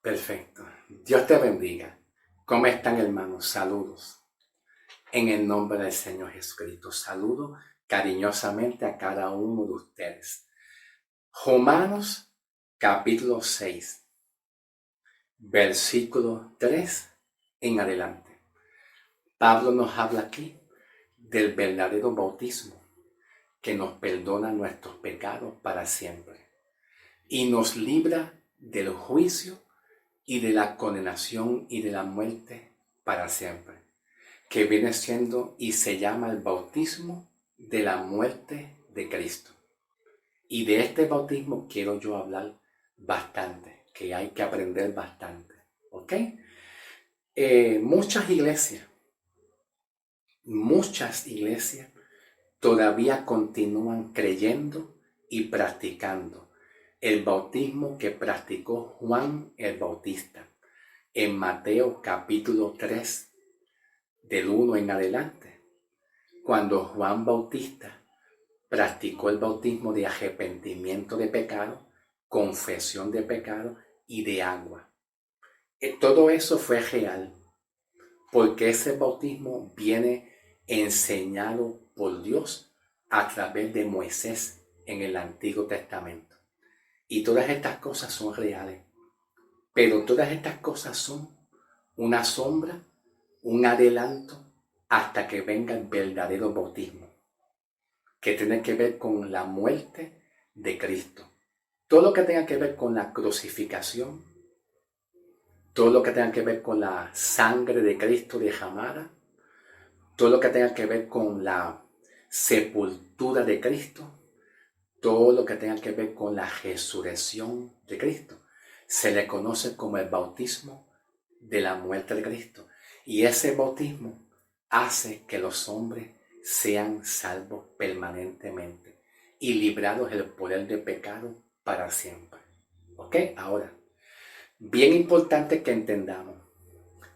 Perfecto. Dios te bendiga. ¿Cómo están, hermanos? Saludos. En el nombre del Señor Jesucristo, saludo cariñosamente a cada uno de ustedes. Romanos capítulo 6, versículo 3 en adelante. Pablo nos habla aquí del verdadero bautismo que nos perdona nuestros pecados para siempre y nos libra del juicio y de la condenación y de la muerte para siempre, que viene siendo y se llama el bautismo de la muerte de Cristo. Y de este bautismo quiero yo hablar bastante, que hay que aprender bastante, ¿ok? Muchas iglesias todavía continúan creyendo y practicando el bautismo que practicó Juan el Bautista en Mateo capítulo 3, del 1 en adelante, cuando Juan Bautista practicó el bautismo de arrepentimiento de pecado, confesión de pecado y de agua. Todo eso fue real, porque ese bautismo viene enseñado por Dios a través de Moisés en el Antiguo Testamento. Y todas estas cosas son reales, pero todas estas cosas son una sombra, un adelanto hasta que venga el verdadero bautismo, que tiene que ver con la muerte de Cristo. Todo lo que tenga que ver con la crucificación, todo lo que tenga que ver con la sangre de Cristo derramada, todo lo que tenga que ver con la sepultura de Cristo, todo lo que tenga que ver con la resurrección de Cristo, se le conoce como el bautismo de la muerte de Cristo. Y ese bautismo hace que los hombres sean salvos permanentemente y librados del poder del pecado para siempre. ¿Ok? Ahora, bien importante que entendamos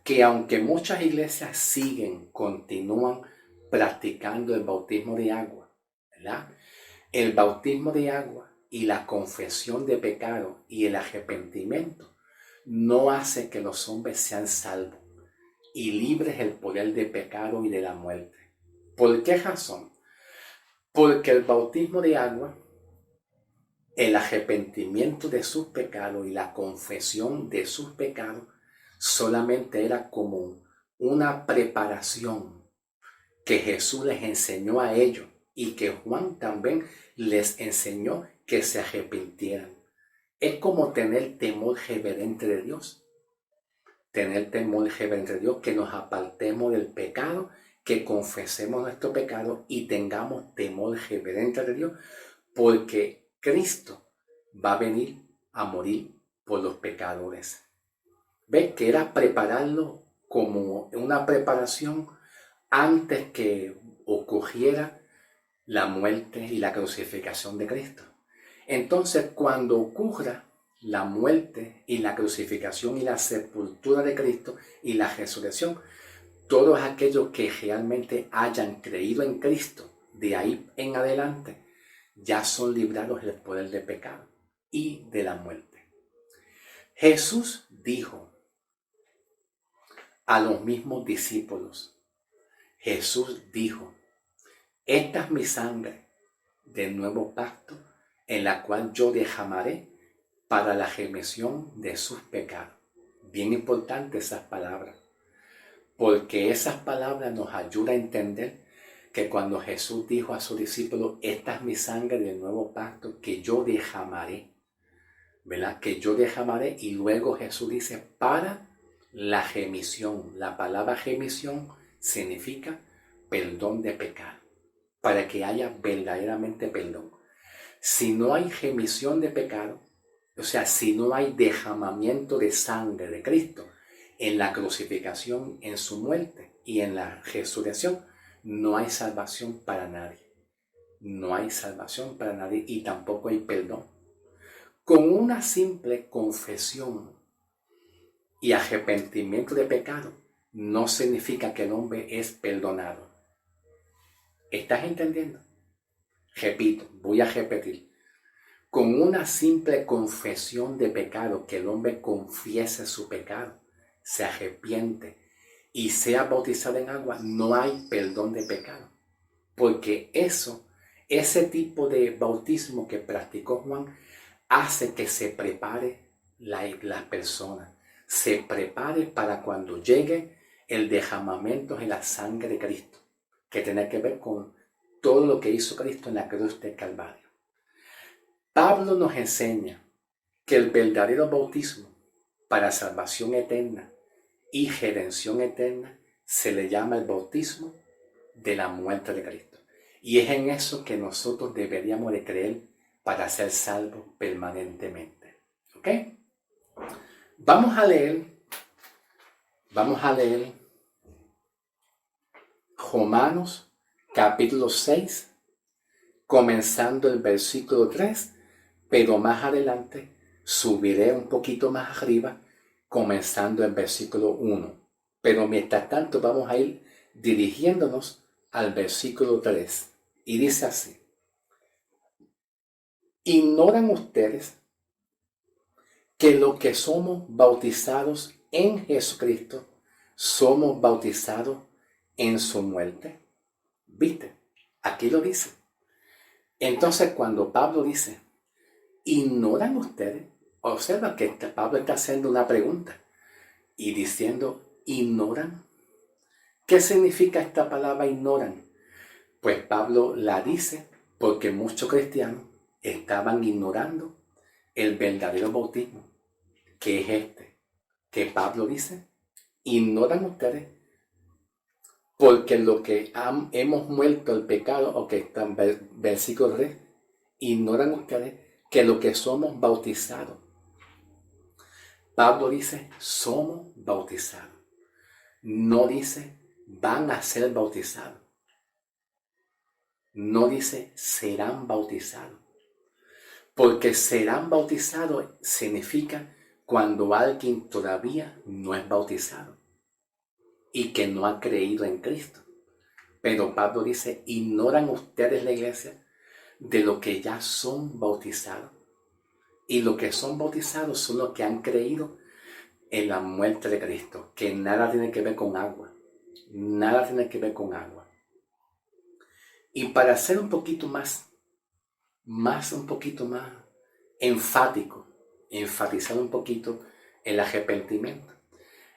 que aunque muchas iglesias continúan practicando el bautismo de agua, ¿verdad? El bautismo de agua y la confesión de pecado y el arrepentimiento no hace que los hombres sean salvos y libres del poder de pecado y de la muerte. ¿Por qué razón? Porque el bautismo de agua, el arrepentimiento de sus pecados y la confesión de sus pecados solamente era como una preparación que Jesús les enseñó a ellos y que Juan también les enseñó que se arrepintieran. Es como tener temor reverente de Dios. Tener temor reverente de Dios, que nos apartemos del pecado, que confesemos nuestro pecado y tengamos temor reverente de Dios, porque Cristo va a venir a morir por los pecadores. ¿Ves? Que era prepararlo como una preparación antes que ocurriera la muerte y la crucificación de Cristo. Entonces, cuando ocurra la muerte y la crucificación y la sepultura de Cristo y la resurrección, todos aquellos que realmente hayan creído en Cristo, de ahí en adelante, ya son librados del poder del pecado y de la muerte. Jesús dijo a los mismos discípulos, Jesús dijo, esta es mi sangre del nuevo pacto, en la cual yo derramaré para la remisión de sus pecados. Bien importante esas palabras, porque esas palabras nos ayudan a entender que cuando Jesús dijo a sus discípulos, esta es mi sangre del nuevo pacto que yo derramaré, ¿verdad? Que yo derramaré, y luego Jesús dice, para la remisión. La palabra remisión significa perdón de pecado, para que haya verdaderamente perdón. Si no hay remisión de pecado, o sea, si no hay derramamiento de sangre de Cristo en la crucificación, en su muerte y en la resurrección, no hay salvación para nadie. No hay salvación para nadie y tampoco hay perdón. Con una simple confesión y arrepentimiento de pecado, no significa que el hombre es perdonado. ¿Estás entendiendo? Repito, voy a repetir. con una simple confesión de pecado, que el hombre confiese su pecado, se arrepiente y sea bautizado en agua, no hay perdón de pecado. Porque ese tipo de bautismo que practicó Juan, hace que se prepare la persona, se prepare para cuando llegue el derramamiento de la sangre de Cristo, que tiene que ver con todo lo que hizo Cristo en la cruz del Calvario. Pablo nos enseña que el verdadero bautismo para salvación eterna y redención eterna se le llama el bautismo de la muerte de Cristo. Y es en eso que nosotros deberíamos de creer para ser salvos permanentemente. ¿Ok? Vamos a leer Romanos capítulo 6, comenzando el versículo 3, pero más adelante subiré un poquito más arriba, comenzando el versículo 1. Pero mientras tanto vamos a ir dirigiéndonos al versículo 3. Y dice así: ¿ignoran ustedes que los que somos bautizados en Jesucristo, somos bautizados en su muerte? ¿Viste? Aquí lo dice. Entonces, cuando Pablo dice, ¿ignoran ustedes? Observa que Pablo está haciendo una pregunta y diciendo, ¿ignoran? ¿Qué significa esta palabra ignoran? Pues Pablo la dice porque muchos cristianos estaban ignorando el verdadero bautismo, que es este, que Pablo dice, ¿ignoran ustedes? Porque lo que hemos muerto al pecado, o que está en versículo 3, ignoran ustedes que lo que somos bautizados. Pablo dice, somos bautizados. No dice, van a ser bautizados. No dice, serán bautizados. Porque serán bautizados significa cuando alguien todavía no es bautizado y que no ha creído en Cristo. Pero Pablo dice, ¿ignoran ustedes, la iglesia, de lo que ya son bautizados? Y los que son bautizados son los que han creído en la muerte de Cristo, que nada tiene que ver con agua. Nada tiene que ver con agua. Y para ser un poquito más enfático, enfatizar un poquito el arrepentimiento.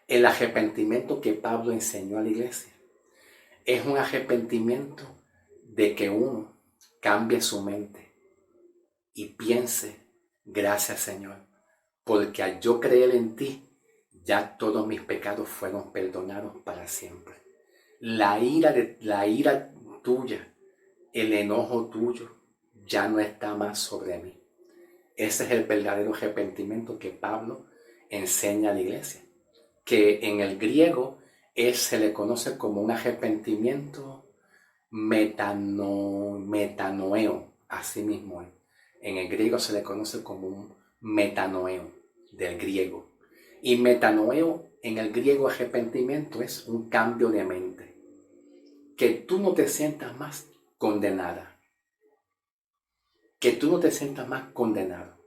El arrepentimiento que Pablo enseñó a la iglesia es un arrepentimiento de que uno cambie su mente y piense, gracias Señor, porque al yo creer en ti, ya todos mis pecados fueron perdonados para siempre. La ira tuya, el enojo tuyo, ya no está más sobre mí. Ese es el verdadero arrepentimiento que Pablo enseña a la iglesia, que en el griego se le conoce como un arrepentimiento metanoeo, así mismo es. En el griego se le conoce como un metanoeo, del griego. Y metanoeo en el griego, arrepentimiento, es un cambio de mente. Que tú no te sientas más condenada. Que tú no te sientas más condenado.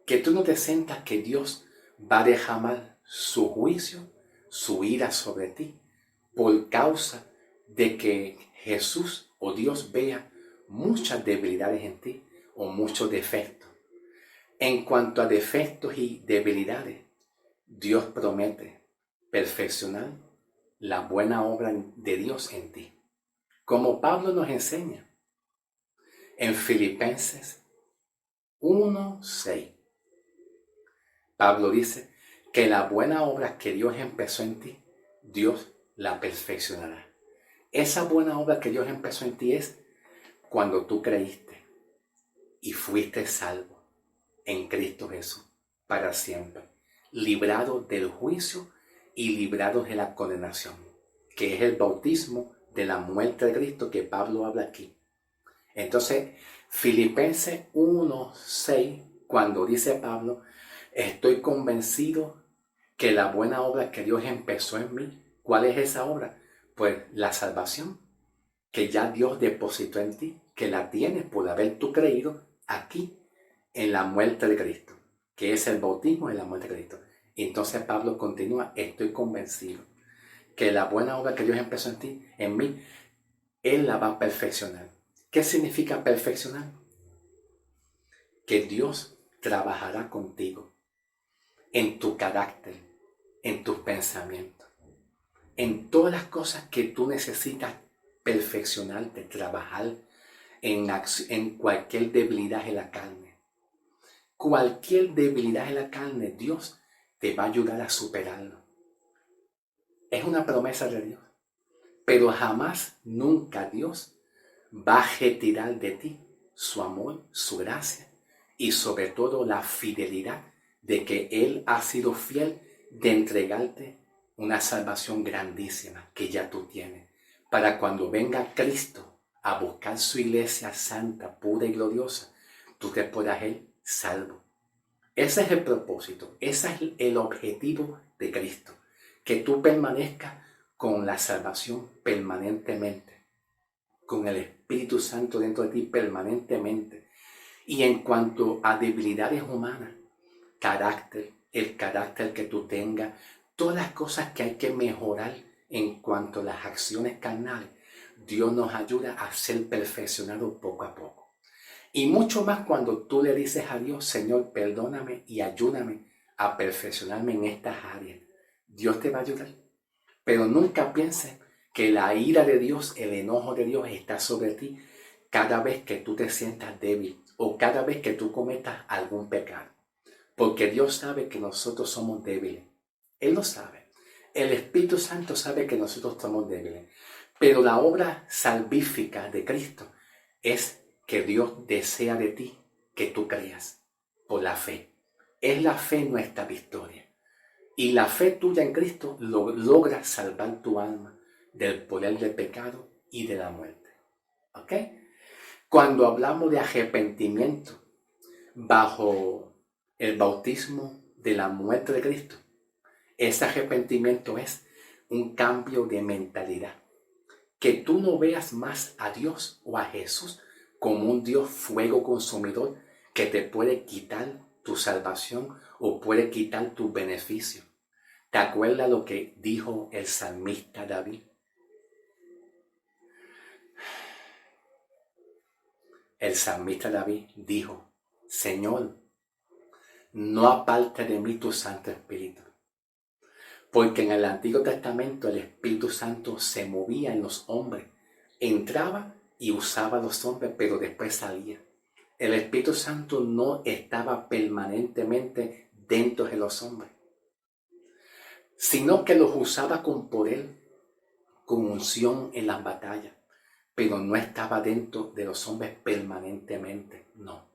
Que tú no te sientas que Dios va a derramar su juicio, su ira sobre ti, por causa de que Jesús o Dios vea muchas debilidades en ti o muchos defectos. En cuanto a defectos y debilidades, Dios promete perfeccionar la buena obra de Dios en ti. Como Pablo nos enseña en Filipenses 1:6. Pablo dice que la buena obra que Dios empezó en ti, Dios la perfeccionará. Esa buena obra que Dios empezó en ti es cuando tú creíste y fuiste salvo en Cristo Jesús para siempre, librado del juicio y librado de la condenación, que es el bautismo de la muerte de Cristo que Pablo habla aquí. Entonces, Filipenses 1:6, cuando dice Pablo, estoy convencido que la buena obra que Dios empezó en mí, ¿cuál es esa obra? Pues la salvación que ya Dios depositó en ti, que la tienes por haber tú creído aquí en la muerte de Cristo, que es el bautismo en la muerte de Cristo. Entonces Pablo continúa, estoy convencido que la buena obra que Dios empezó en ti, en mí, Él la va a perfeccionar. ¿Qué significa perfeccionar? Que Dios trabajará contigo en tu carácter, en tus pensamientos, en todas las cosas que tú necesitas perfeccionarte, trabajar en cualquier debilidad en la carne. Cualquier debilidad en la carne, Dios te va a ayudar a superarlo. Es una promesa de Dios. Pero jamás, nunca Dios va a retirar de ti su amor, su gracia y sobre todo la fidelidad de que Él ha sido fiel de entregarte una salvación grandísima que ya tú tienes. Para cuando venga Cristo a buscar su iglesia santa, pura y gloriosa, tú te puedas ir salvo. Ese es el propósito, ese es el objetivo de Cristo, que tú permanezcas con la salvación permanentemente, con el Espíritu Santo dentro de ti permanentemente. Y en cuanto a debilidades humanas, el carácter que tú tengas, todas las cosas que hay que mejorar en cuanto a las acciones carnales, Dios nos ayuda a ser perfeccionados poco a poco. Y mucho más cuando tú le dices a Dios, Señor, perdóname y ayúdame a perfeccionarme en estas áreas. Dios te va a ayudar. Pero nunca pienses que la ira de Dios, el enojo de Dios está sobre ti cada vez que tú te sientas débil o cada vez que tú cometas algún pecado. Porque Dios sabe que nosotros somos débiles. Él lo sabe. El Espíritu Santo sabe que nosotros somos débiles. Pero la obra salvífica de Cristo es que Dios desea de ti que tú creas por la fe. Es la fe nuestra victoria. Y la fe tuya en Cristo logra salvar tu alma del poder del pecado y de la muerte. ¿Ok? Cuando hablamos de arrepentimiento bajo el bautismo de la muerte de Cristo, ese arrepentimiento es un cambio de mentalidad. Que tú no veas más a Dios o a Jesús como un Dios fuego consumidor que te puede quitar tu salvación o puede quitar tu beneficio. ¿Te acuerdas lo que dijo el salmista David? El salmista David dijo, Señor, no aparte de mí tu Santo Espíritu. Porque en el Antiguo Testamento el Espíritu Santo se movía en los hombres, entraba y usaba a los hombres, pero después salía. El Espíritu Santo no estaba permanentemente dentro de los hombres, sino que los usaba con poder, con unción en las batallas, pero no estaba dentro de los hombres permanentemente, no.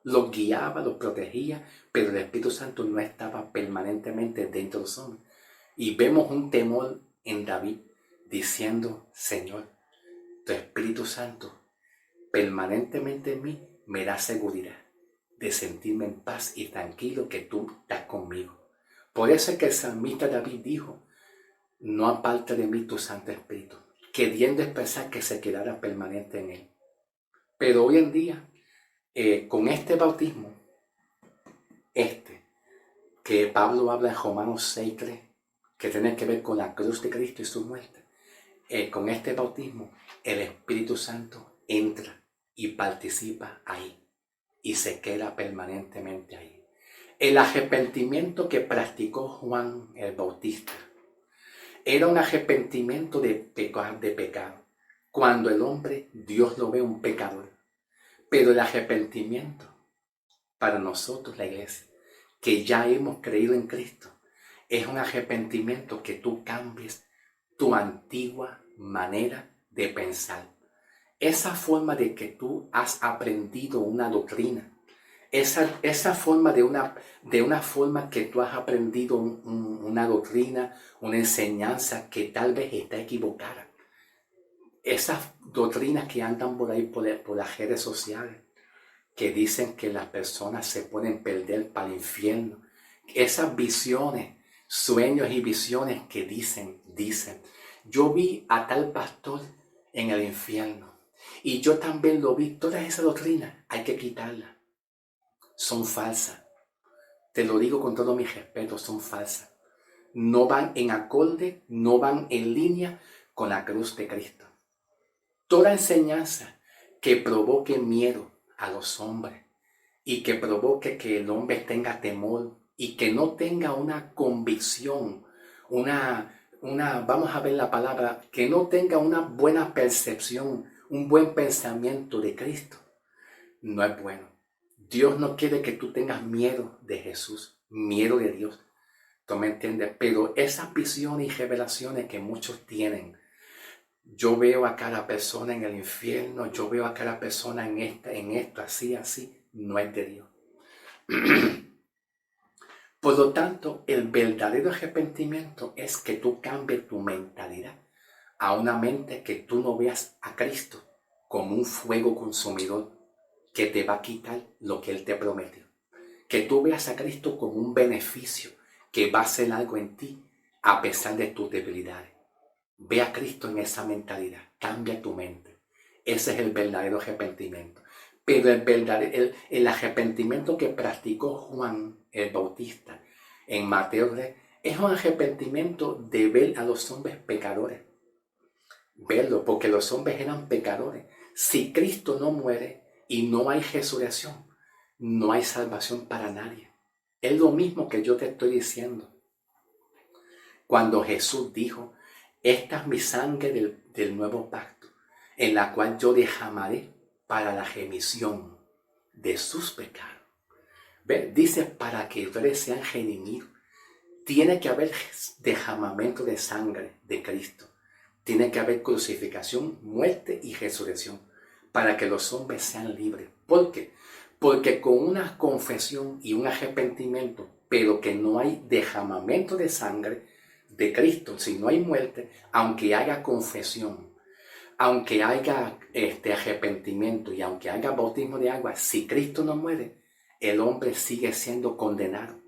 Los guiaba, los protegía, pero el Espíritu Santo no estaba permanentemente dentro de los hombres. Y vemos un temor en David diciendo, Señor, tu Espíritu Santo permanentemente en mí me da seguridad de sentirme en paz y tranquilo que tú estás conmigo. Por eso es que el salmista David dijo, no aparte de mí tu Santo Espíritu, queriendo expresar que se quedara permanente en él. Pero hoy en día, con este bautismo, que Pablo habla en Romanos 6:3, que tiene que ver con la cruz de Cristo y su muerte, con este bautismo, el Espíritu Santo entra y participa ahí y se queda permanentemente ahí. El arrepentimiento que practicó Juan el Bautista era un arrepentimiento de pecado. Cuando el hombre, Dios lo ve un pecador. Pero el arrepentimiento para nosotros, la iglesia, que ya hemos creído en Cristo, es un arrepentimiento que tú cambies tu antigua manera de pensar. Esa forma de que tú has aprendido una doctrina, esa forma de una forma que tú has aprendido una doctrina, una enseñanza que tal vez está equivocada. Esas doctrinas que andan por ahí por las redes sociales, que dicen que las personas se pueden perder para el infierno. Esas visiones, sueños y visiones que dicen, yo vi a tal pastor en el infierno y yo también lo vi. Todas esas doctrinas hay que quitarlas. son falsas. Te lo digo con todo mi respeto, son falsas. No van en acorde, no van en línea con la cruz de Cristo. Toda enseñanza que provoque miedo a los hombres y que provoque que el hombre tenga temor y que no tenga una convicción, vamos a ver la palabra, que no tenga una buena percepción, un buen pensamiento de Cristo, no es bueno. Dios no quiere que tú tengas miedo de Jesús, miedo de Dios. ¿Tú me entiendes? Pero esas visiones y revelaciones que muchos tienen, yo veo a cada persona en el infierno, yo veo a cada persona en esto, así, no es de Dios. Por lo tanto, el verdadero arrepentimiento es que tú cambies tu mentalidad a una mente que tú no veas a Cristo como un fuego consumidor que te va a quitar lo que Él te prometió. Que tú veas a Cristo como un beneficio que va a hacer algo en ti a pesar de tus debilidades. Ve a Cristo en esa mentalidad, cambia tu mente. Ese es el verdadero arrepentimiento. Pero el arrepentimiento que practicó Juan el Bautista en Mateo 3 es un arrepentimiento de ver a los hombres pecadores. Verlo, porque los hombres eran pecadores. Si Cristo no muere y no hay resurrección, no hay salvación para nadie. Es lo mismo que yo te estoy diciendo. Cuando Jesús dijo, esta es mi sangre del nuevo pacto, en la cual yo derramaré para la remisión de sus pecados. ¿Ve? Dice, para que ustedes sean redimidos. Tiene que haber derramamiento de sangre de Cristo. Tiene que haber crucificación, muerte y resurrección para que los hombres sean libres. ¿Por qué? Porque con una confesión y un arrepentimiento, pero que no hay derramamiento de sangre de Cristo, si no hay muerte, aunque haya confesión, aunque haya arrepentimiento y aunque haya bautismo de agua, si Cristo no muere, el hombre sigue siendo condenado.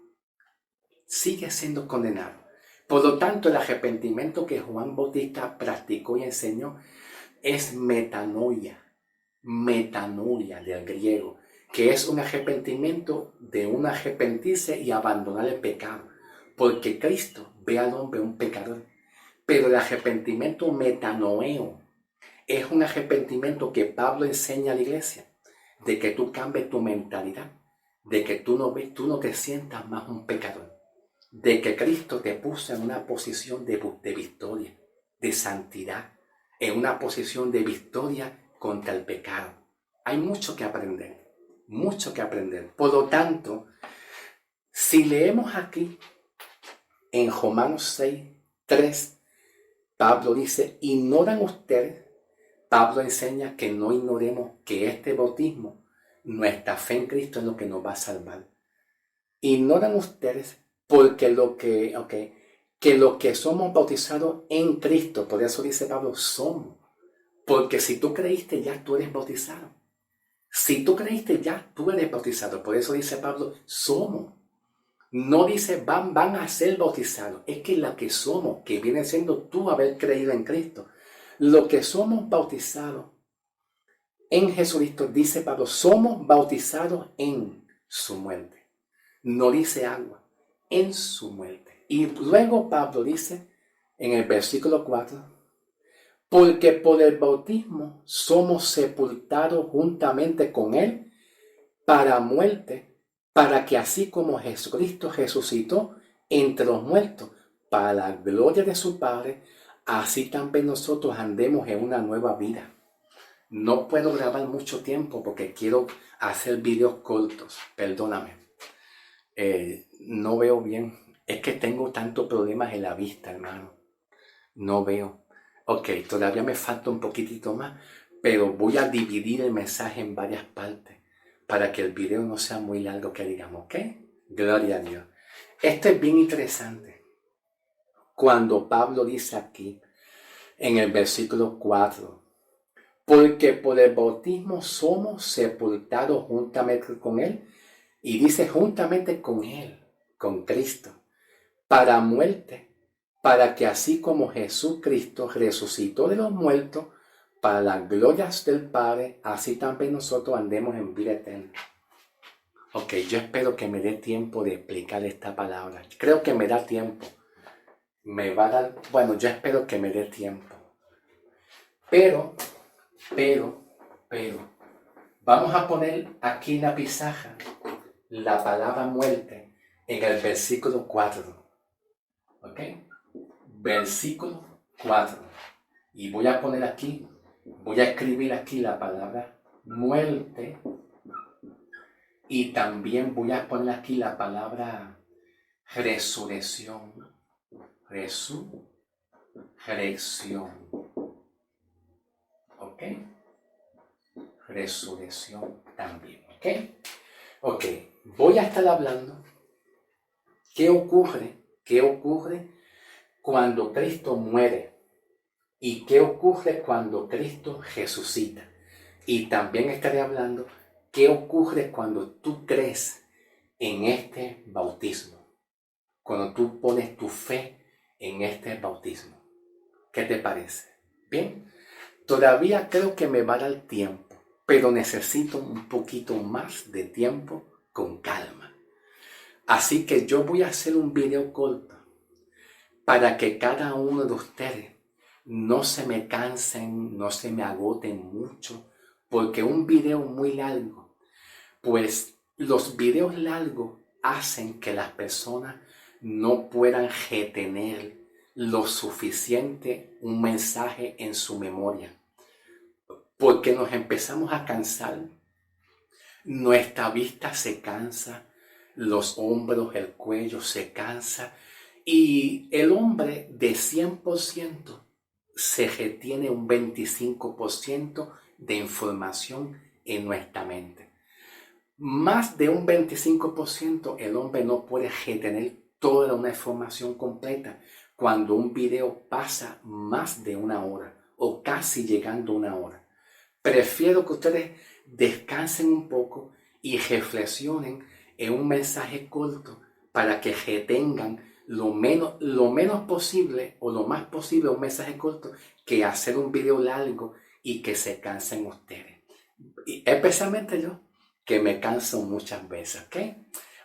Sigue siendo condenado. Por lo tanto, el arrepentimiento que Juan Bautista practicó y enseñó es metanoia del griego, que es un arrepentimiento de un arrepentirse y abandonar el pecado, porque Cristo ve al hombre un pecador. Pero el arrepentimiento metanoeo es un arrepentimiento que Pablo enseña a la iglesia, de que tú cambies tu mentalidad, de que tú no te sientas más un pecador, de que Cristo te puso en una posición de victoria, de santidad, en una posición de victoria contra el pecado. Hay mucho que aprender, mucho que aprender. Por lo tanto, si leemos aquí en Romanos 6:3, Pablo dice, ignoran ustedes, Pablo enseña que no ignoremos que este bautismo, nuestra fe en Cristo es lo que nos va a salvar. Ignoran ustedes porque que los que somos bautizados en Cristo, por eso dice Pablo, somos. Porque si tú creíste ya, tú eres bautizado. Si tú creíste ya, tú eres bautizado. Por eso dice Pablo, somos. No dice van a ser bautizados. Es que lo que somos, que viene siendo tú haber creído en Cristo. Lo que somos bautizados en Jesucristo, dice Pablo, somos bautizados en su muerte. No dice agua, en su muerte. Y luego Pablo dice en el versículo 4, porque por el bautismo somos sepultados juntamente con Él para muerte, para que así como Jesucristo resucitó entre los muertos para la gloria de su Padre, así también nosotros andemos en una nueva vida. No puedo grabar mucho tiempo porque quiero hacer videos cortos, perdóname. No veo bien. Es que tengo tantos problemas en la vista, hermano. No veo. Ok, todavía me falta un poquitito más, pero voy a dividir el mensaje en varias partes para que el video no sea muy largo, que digamos, ¿ok? Gloria a Dios. Esto es bien interesante. Cuando Pablo dice aquí, en el versículo 4, porque por el bautismo somos sepultados juntamente con Él, y dice juntamente con Él, con Cristo, para muerte, para que así como Jesucristo resucitó de los muertos, para las glorias del Padre, así también nosotros andemos en vida eterna. Ok, yo espero que me dé tiempo de explicar esta palabra. Creo que me da tiempo. Me va a dar, bueno, yo espero que me dé tiempo. Pero, pero, vamos a poner aquí en la pizarra la palabra muerte en el versículo 4. ¿Ok? Versículo 4. Y voy a poner aquí, voy a escribir aquí la palabra muerte. Y también voy a poner aquí la palabra resurrección. Resurrección. ¿Ok? Resurrección también. ¿Ok? Ok. Voy a estar hablando qué ocurre cuando Cristo muere y qué ocurre cuando Cristo resucita. Y también estaré hablando qué ocurre cuando tú crees en este bautismo, cuando tú pones tu fe en este bautismo. ¿Qué te parece? ¿Bien? Todavía creo que me va a dar tiempo, pero necesito un poquito más de tiempo con calma. Así que yo voy a hacer un video corto para que cada uno de ustedes no se me cansen, no se me agoten mucho, porque un video muy largo, pues los videos largos hacen que las personas no puedan retener lo suficiente un mensaje en su memoria, porque nos empezamos a cansar, nuestra vista se cansa, los hombros, el cuello se cansa, y el hombre de 100% se retiene un 25% de información en nuestra mente. Más de un 25% el hombre no puede retener toda una información completa cuando un video pasa más de una hora o casi llegando a una hora. Prefiero que ustedes descansen un poco y reflexionen en un mensaje corto para que retengan lo menos posible o lo más posible un mensaje corto que hacer un video largo y que se cansen ustedes. Y especialmente yo, que me canso muchas veces, ¿ok?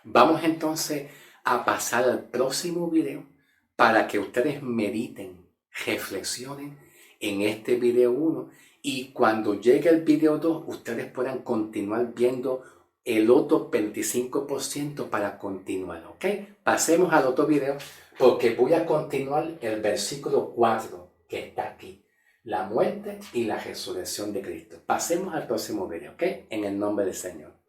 Vamos entonces a pasar al próximo video para que ustedes mediten, reflexionen en este video 1 y cuando llegue el video 2 ustedes puedan continuar viendo el otro 25% para continuar, ¿ok? Pasemos al otro video porque voy a continuar el versículo 4 que está aquí. La muerte y la resurrección de Cristo. Pasemos al próximo video, ¿ok? En el nombre del Señor.